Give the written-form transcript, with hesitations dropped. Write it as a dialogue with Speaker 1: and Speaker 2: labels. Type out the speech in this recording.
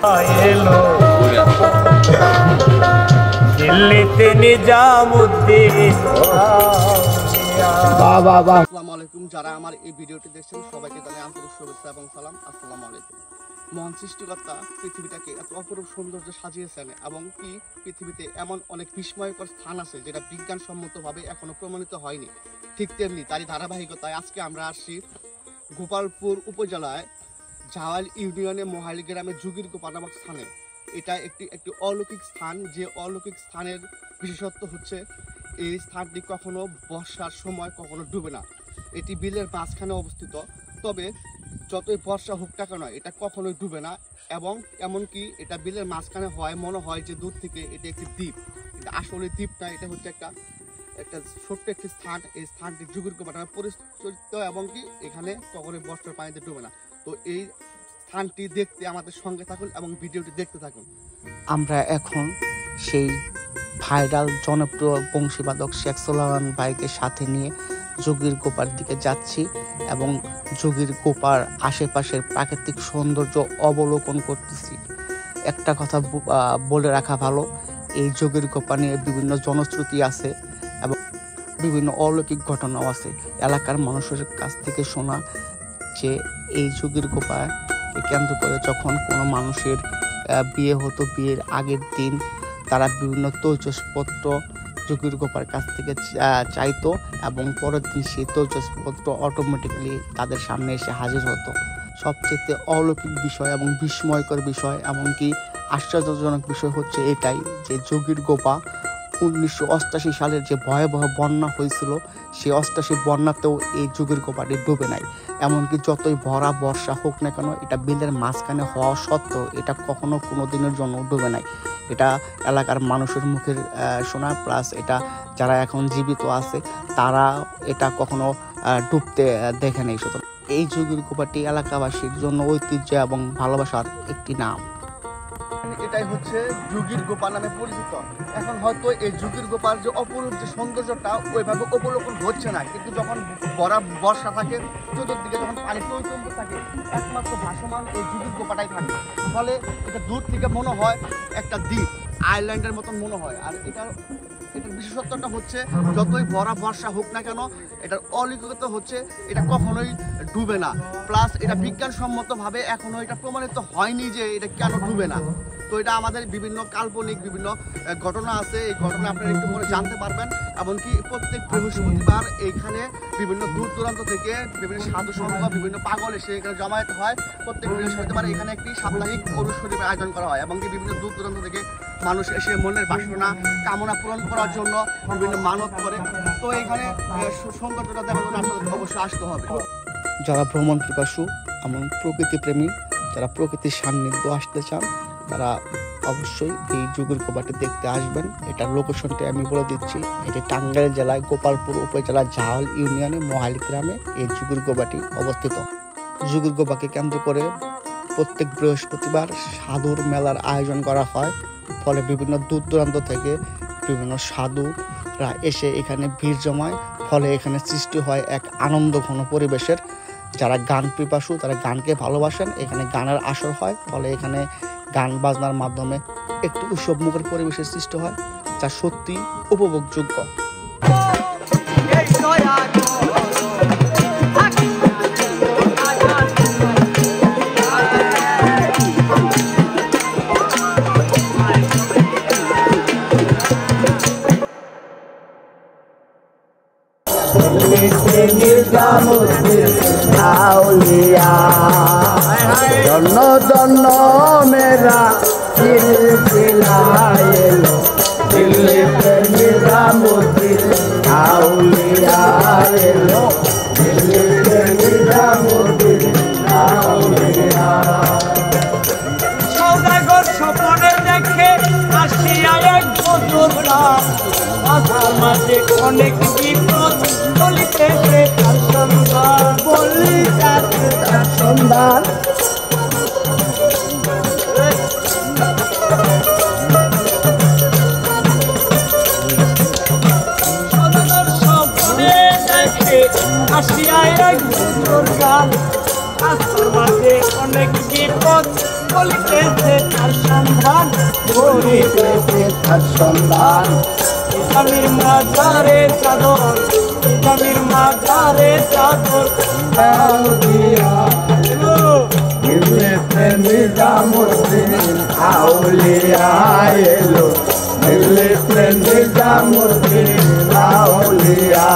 Speaker 1: এলো দিল্লিতে নিজামুদ্দিন।
Speaker 2: আসসালামু আলাইকুম। যারা আমার এই ভিডিওটি দেখছেন সবাইকে জানাই আন্তরিক শুভেচ্ছা এবং সালাম। আসসালামু আলাইকুম। মহান সৃষ্টিকর্তা পৃথিবীটাকে এত অপরূপ সৌন্দর্য সাজিয়েছেন এবং কি পৃথিবীতে এমন অনেক বিস্ময়কর স্থান আছে যেটা বিজ্ঞানসম্মতভাবে এখনো প্রমাণিত হয়নি। ঠিক তেমনি তারই ধারাবাহিকতায় আজকে আমরা আসছি গোপালপুর উপজেলায় জাওয়াল ইউনিয়নে মহাইল গ্রামে যুগির গোপা নামক স্থানে। এটা একটি অলৌকিক স্থান, যে অলৌকিক স্থানের বিশেষত্ব হচ্ছে এই স্থানটি কখনো বর্ষার সময় কখনো ডুবে না। এটি বিলের মাঝখানে অবস্থিত, তবে যতই বর্ষা হোক না কেন এটা কখনোই ডুবে না। এবং এমনকি এটা বিলের মাঝখানে হয়, মনে হয় যে দূর থেকে এটা একটি দ্বীপ, এটা আসলে দ্বীপ না, এটা হচ্ছে একটা ছোট্ট একটি স্থান। এই স্থানটি যুগির গোপা নামে পরিচিত এবং কি এখানে কখনো বর্ষার পানিতে ডুবে না। তো এই স্থানটি দেখতে আমাদের সঙ্গে থাকুন এবং ভিডিওটি দেখতে থাকুন।
Speaker 3: আমরা এখন সেই ভাইরাল জনপ্রিয় বংশীবাদক শেখ সোলায়মান ভাইকে সাথে নিয়ে যুগির গোপার দিকে যাচ্ছি এবং যুগির গোপার আশেপাশের প্রাকৃতিক সৌন্দর্য অবলোকন করতেছি। একটা কথা বলে রাখা ভালো, এই যুগির গোপা নিয়ে বিভিন্ন জনশ্রুতি আছে এবং বিভিন্ন অলৌকিক ঘটনাও আছে। এলাকার মানুষের কাছ থেকে শোনা যে এই যুগির গোপাকে কেন্দ্র করে যখন কোনো মানুষের বিয়ে হতো, বিয়ের আগের দিন তারা বিভিন্ন তৈজসপত্র যুগির গোপার কাছ থেকে চাইতো এবং পরের দিন সেই তৈজসপত্র অটোমেটিকলি তাদের সামনে এসে হাজির হতো। সবচেয়ে অলৌকিক বিষয় এবং বিস্ময়কর বিষয় এমনকি আশ্চর্যজনক বিষয় হচ্ছে এটাই যে যুগির গোপা 1988 সালের যে ভয়াবহ বন্যা হয়েছিল, সেই 88 বন্যাতেও এই যুগির গোপাটি ডুবে নাই। এমনকি যতই ভরা বর্ষা হোক না কেন এটা বিলের মাঝখানে হওয়া সত্ত্বেও এটা কখনো কোনো দিনের জন্য ডুবে নাই। এটা এলাকার মানুষের মুখের শোনা, প্লাস এটা যারা এখন জীবিত আছে তারা এটা কখনো ডুবতে দেখে নেই। সুতরাং এই যুগির গোপাটি এলাকাবাসীর জন্য ঐতিহ্য এবং ভালোবাসার একটি নাম।
Speaker 2: এটাই হচ্ছে যুগির গোপা নামে পরিচিত। এখন হয়তো এই যুগির গোপার যে অপরূপ যে সৌন্দর্যটা ওইভাবে অবলোকন হচ্ছে না, কিন্তু যখন বর্ষা থাকে চতুর্দিকে যখন পানি টইটম্ব থাকে একমাত্র ভাসমান এই যুগির গোপাটাই থাকে। ফলে এটা দূর থেকে মনে হয় একটা দ্বীপ, আইল্যান্ডের মতন মনে হয়। আর এটার বিশেষত্বটা হচ্ছে যতই বর্ষা হোক না কেন এটার অলৌকিকতা হচ্ছে এটা কখনোই ডুবে না। প্লাস এটা বিজ্ঞানসম্মতভাবে এখনো এটা প্রমাণিত হয়নি যে এটা কেন ডুবে না। তো এটা আমাদের বিভিন্ন কাল্পনিক বিভিন্ন ঘটনা আছে, এই ঘটনা আপনারা একটু পরে জানতে পারবেন। এমনকি প্রত্যেক বৃহস্পতিবার এইখানে বিভিন্ন দূর দূরান্ত থেকে বিভিন্ন সাধু সংঘ বিভিন্ন পাগল এসে এখানে জমায়েত হয়। প্রত্যেক বৃহস্পতিবার এখানে একটি সাপ্তাহিক অনুষ্ঠানের আয়োজন করা হয় এবং বিভিন্ন দূর দূরান্ত থেকে মানুষ এসে মনের বাসনা কামনা পূরণ করার জন্য বিভিন্ন মানত করে। তো এখানে সৌন্দর্যটা দেখার জন্য আপনাদের অবশ্যই আসতে হবে।
Speaker 3: যারা ভ্রমণ পিপাসু এবং প্রকৃতিপ্রেমী, যারা প্রকৃতির সান্নিধ্য আসতে চান তারা অবশ্যই এই যুগির গোপাটি দেখতে আসবেন। এটার লোকেশনটি আমি বলে দিচ্ছি, এটি টাঙ্গাইল জেলায় গোপালপুর উপজেলা জাওয়াল ইউনিয়নে মহাইল গ্রামে এই যুগির গোপাটি অবস্থিত। যুগির গোপাকে কেন্দ্র করে প্রত্যেক বৃহস্পতিবার সাধুর মেলার আয়োজন করা হয়। ফলে বিভিন্ন দূর দূরান্ত থেকে বিভিন্ন সাধুরা এসে এখানে ভিড় জমায়। ফলে এখানে সৃষ্টি হয় এক আনন্দ ঘন পরিবেশের। যারা গান পিপাসু তারা গানকে ভালোবাসেন, এখানে গানের আসর হয়। ফলে এখানে গান বাজনার মাধ্যমে একটু উৎসবমুখর পরিবেশের সৃষ্টি হয়, যা সত্যি উপভোগযোগ্য।
Speaker 1: জন্য জন্য মেরা সিলসিলা এলো দিল্লিতে নিজামুদ্দিন আউলিয়া এলো দিল্লিতে নিজামুদ্দিন আউলিয়া। সৌদাগর স্বপ্নে দেখে আসিয়া এক বছর রাত, মাথার মাঝে অনেক বিপদ বলিতেছে তার সন্ধান, বলিতেছে তার সন্ধান। আসিয়া এক বছর গান, রাস্তার মাঝে অনেক বিপদ চলিতেছে তার সন্ধান
Speaker 4: করিতেছে তার সন্ধান
Speaker 1: ইসলামের মাজারে চাদর ইসলামের মাজারে চাদর
Speaker 4: আউলিয়া মিলতে নিজামুদ্দিন আউলিয়া এলো মিলতে নিজামুদ্দিন আউলিয়া